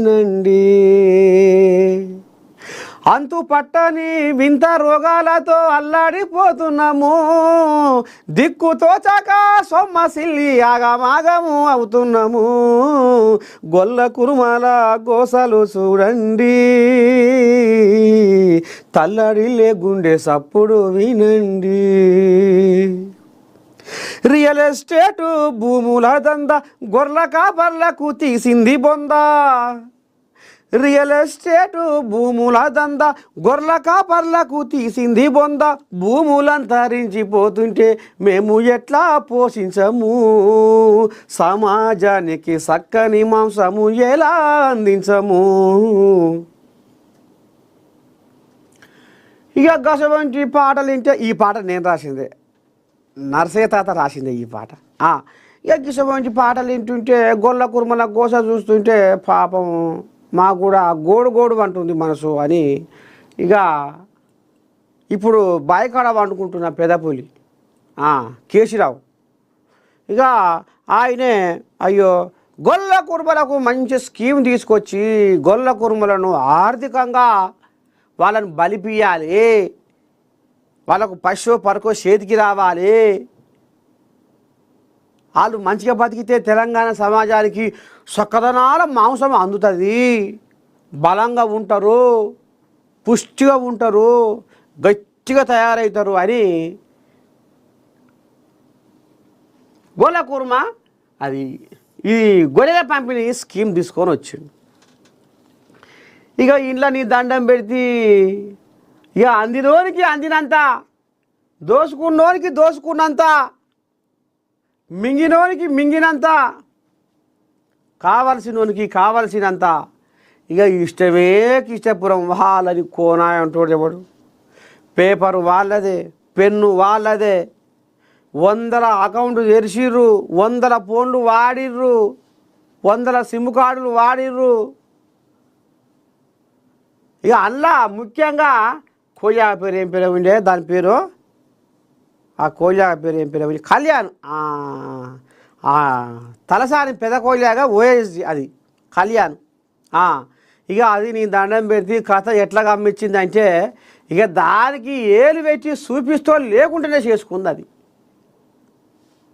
నండి అంతు పట్టని వింత రోగాలతో అల్లాడిపోతున్నాము, దిక్కుతోచక సొమ్మసిల్లి ఆగమాగము అవుతున్నాము. గొల్ల కురుమల గోసలు చూడండి, తల్లడిల్లే గుండె సప్పుడు వినండి. రియల్ ఎస్టేటు భూముల దంద గొర్ల కాపర్లకు తీసింది బొంద. రియల్ ఎస్టేటు భూముల దంద గొర్ల కాపర్లకు తీసింది బొంద. భూములంతరించిపోతుంటే మేము ఎట్లా పోషించము, సమాజానికి చక్కని మాంసము ఎలా అందించము. ఇక గసవంటి పాటలు వింటే, ఈ పాట నేను రాసిందే, నర్సయ్య తాత రాసిందే ఈ పాట. ఇక గిసవంటి పాటలు వింటుంటే, గొల్ల కుర్మల గోస చూస్తుంటే పాపం మాకు కూడా గోడు గోడు అంటుంది మనసు అని ఇక ఇప్పుడు బాయికాడ వండుకుంటున్న పెదపులి కేసీరావు ఇక ఆయనే అయ్యో గొల్ల కుర్మలకు మంచి స్కీమ్ తీసుకొచ్చి గొల్ల కుర్మలను ఆర్థికంగా వాళ్ళని బలిపియాలి, వాళ్ళకు పశువు పరకో చేతికి రావాలి, వాళ్ళు మంచిగా బతికితే తెలంగాణ సమాజానికి సొక్కదనాల మాంసం అందుతుంది, బలంగా ఉంటారు, పుష్టిగా ఉంటారు, గట్టిగా తయారవుతారు అని గొల్ల కుర్మ అది ఈ గొర్రెల పంపిణీ స్కీమ్ తీసుకొని వచ్చింది. ఇక ఇంట్లో నీ దండం పెడితే ఇక అందినోనికి అందినంత, దోసుకున్నోనికి దోసుకున్నంత, మింగినోనికి మింగినంత, కావలసినోనికి కావలసినంత. ఇక ఇష్టమే ఇష్టపురం వాళ్ళని కోనాయ అంటాడు ఎవడు. పేపరు వాళ్ళదే, పెన్ను వాళ్ళదే, 100 అకౌంట్లు తెరిచిర్రు, 100 ఫోన్లు వాడిర్రు, 100 సిమ్ కార్డులు వాడిర్రు. ఇక అల్లా ముఖ్యంగా కోయా పేరు ఏం పేరు ఉండే, దాని పేరు ఆ కోయా పేరు ఏం పేరు కళ్యాణ్, తలసాని పెద్ద కోయలాగా ఓఎస్డి అది కళ్యాణ్. ఇక అది నీ దండం పెడితే కథ ఎట్లా గమ్మించింది అంటే ఇక దానికి ఏలు పెట్టి చూపిస్తూ లేకుండానే చేసుకుంది. అది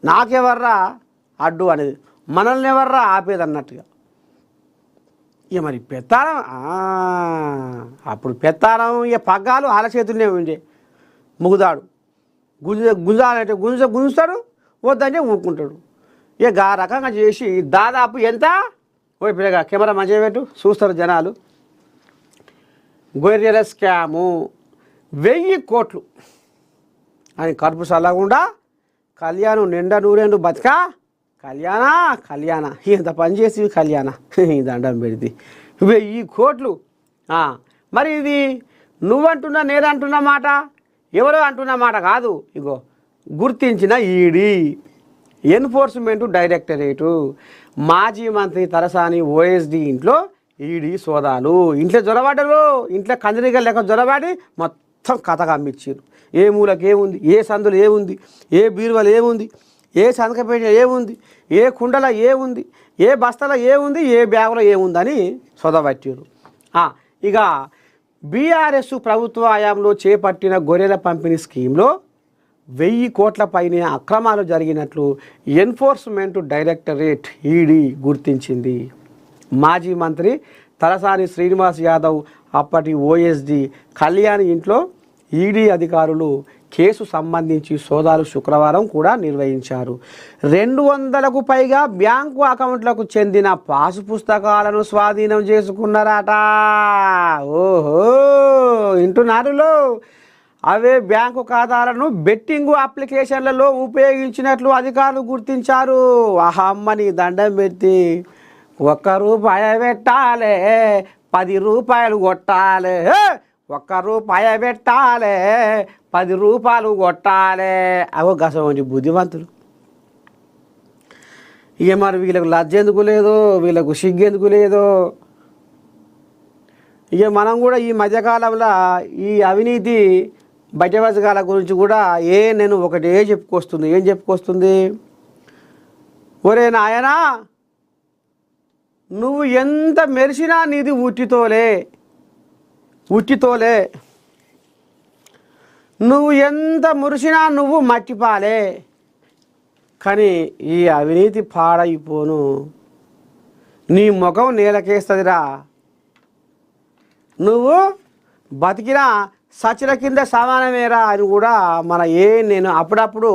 నాకెవర్రా అడ్డు అనేది, మనల్ని ఎవర్రా ఆపేది అన్నట్టుగా. ఇక మరి పెత్తానం అప్పుడు పెత్తానం ఇక పగ్గాలు ఆల చేతుల్నే ఉండే, ముగుదాడు గుంజాలంటే గుంజుతాడు, వద్దంటే ఊరుకుంటాడు. ఇక ఆ రకంగా చేసి దాదాపు ఎంత ఓ పిల్లగా కెమెరా మంచిగా పెట్టు చూస్తారు జనాలు. గొర్రెల స్కాము 1000 కోట్లు అని కడుపు చల్లకుండా కళ్యాణం నిండా నూరేండు బతికా కళ్యాణ ఎంత పనిచేసి కళ్యాణ ఈ దండం పెడితే 1000 కోట్లు. మరి ఇది నువ్వంటున్నా నేనంటున్న మాట, ఎవరో అంటున్న మాట కాదు. ఇగో గుర్తించిన ఈడీ ఎన్ఫోర్స్మెంట్ డైరెక్టరేటు, మాజీ మంత్రి తలసాని ఓఎస్డి ఇంట్లో ఈడీ సోదాలు. ఇంట్లో జొరబడ్డరు, ఇంట్లో కందిరిగా లెక్క జొరబాడి మొత్తం కథగా అమ్మిచ్చారు. ఏ మూలకు ఏముంది, ఏ సందులు ఏముంది, ఏ బీరువలు ఏముంది, ఏ సంతకపేట ఏముంది, ఏ కుండలో ఏముంది, ఏ బస్తలో ఏముంది, ఏ బ్యాగులో ఏముందని సొదబట్టారు. ఇక బీఆర్ఎస్ ప్రభుత్వ హయాంలో చేపట్టిన గొర్రెల పంపిణీ స్కీమ్లో 1000 కోట్ల పైనే అక్రమాలు జరిగినట్లు ఎన్ఫోర్స్మెంట్ డైరెక్టరేట్ ఈడీ గుర్తించింది. మాజీ మంత్రి తలసాని శ్రీనివాస్ యాదవ్ అప్పటి ఓఎస్డి కళ్యాణ్ ఇంట్లో ఈడీ అధికారులు కేసు సంబంధించి సోదాలు శుక్రవారం కూడా నిర్వహించారు. 200కు పైగా బ్యాంకు అకౌంట్లకు చెందిన పాసు పుస్తకాలను స్వాధీనం చేసుకున్నారట. ఓహో వింటున్నారులో. అవే బ్యాంకు ఖాతాలను బెట్టింగు అప్లికేషన్లలో ఉపయోగించినట్లు అధికారులు గుర్తించారు. అమ్మని దండం పెట్టి 1 రూపాయి పెట్టాలి, 10 రూపాయలు కొట్టాలి, 1 రూపాయి పెట్టాలి, 10 రూపాయలు కొట్టాలి. అవో గసవంటి బుద్ధిమంతులు. ఇక మరి వీళ్ళకు లజ్జ ఎందుకు లేదో, వీళ్ళకు సిగ్గెందుకు లేదో. ఇక మనం కూడా ఈ మధ్యకాలంలో ఈ అవినీతి బయటవసగాల గురించి కూడా నేను ఒకటే చెప్పుకొస్తుంది. ఏం చెప్పుకొస్తుంది? ఒరే నాయనా, నువ్వు ఎంత మెరిసినా నీది ఉట్టితోలే, ఉట్టితోలే. నువ్వు ఎంత మురిసినా నువ్వు మట్టిపాలే. కానీ ఈ అవినీతి పాడైపోను, నీ ముఖం నేలకేస్తుందిరా. నువ్వు బతికినా సచిన కింద సమానమేరా అని కూడా నేను అప్పుడప్పుడు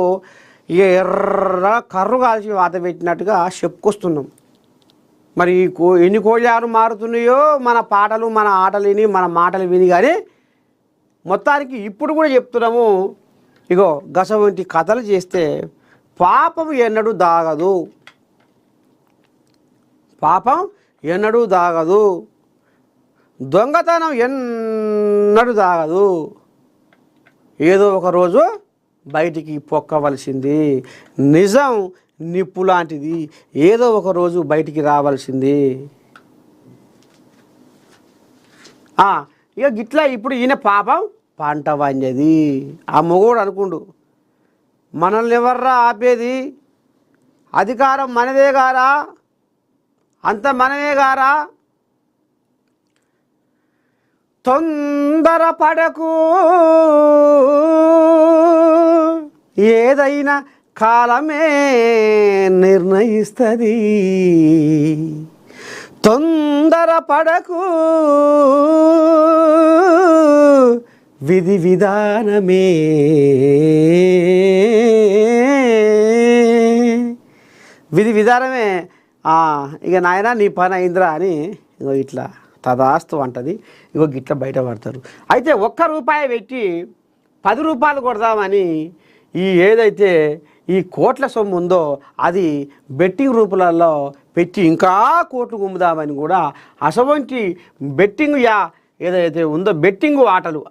ఎర్ర కర్రు కాల్చి వాత పెట్టినట్టుగా చెప్పుకొస్తున్నాం. మరి ఎన్ని కోళ్ళారు మారుతున్నాయో మన పాటలు, మన ఆటలు విని, మన మాటలు విని. కానీ మొత్తానికి ఇప్పుడు కూడా చెప్తున్నాము, ఇగో గసవంటి కథలు చేస్తే పాపం ఎన్నడూ దాగదు, పాపం ఎన్నడూ దాగదు, దొంగతనం ఎన్నడూ దాగదు. ఏదో ఒక రోజు బయటికి పొక్కవలసింది. నిజం నిప్పు లాంటిది, ఏదో ఒక రోజు బయటికి రావాల్సింది. ఇక గిట్లా ఇప్పుడు ఈయన పాపం పంట వంజది. ఆ మొగోడు అనుకుండు, మనల్ని ఎవర్రా ఆపేది, అధికారం మనదే గారా, అంత మనమే గారా, తొందర పడకు, ఏదైనా కాలమే నిర్ణయిస్తుంది, తొందర పడకు, విధి విధానమే, విధి విధానమే. ఇక నాయన నీ పని అయిందిరా అని ఇగో ఇట్లా తదాస్తు అంటది. ఇగో గిట్ల బయట పడతారు. అయితే ₹1 పెట్టి 10 రూపాయలు కొడదామని ఏదైతే ఈ కోట్ల సొమ్ము ఉందో అది బెట్టింగ్ రూపాలలో పెట్టి ఇంకా కోట్లు గుమ్ముదామని కూడా అటువంటి బెట్టింగ్ ఏదైతే ఉందో బెట్టింగ్ ఆటలు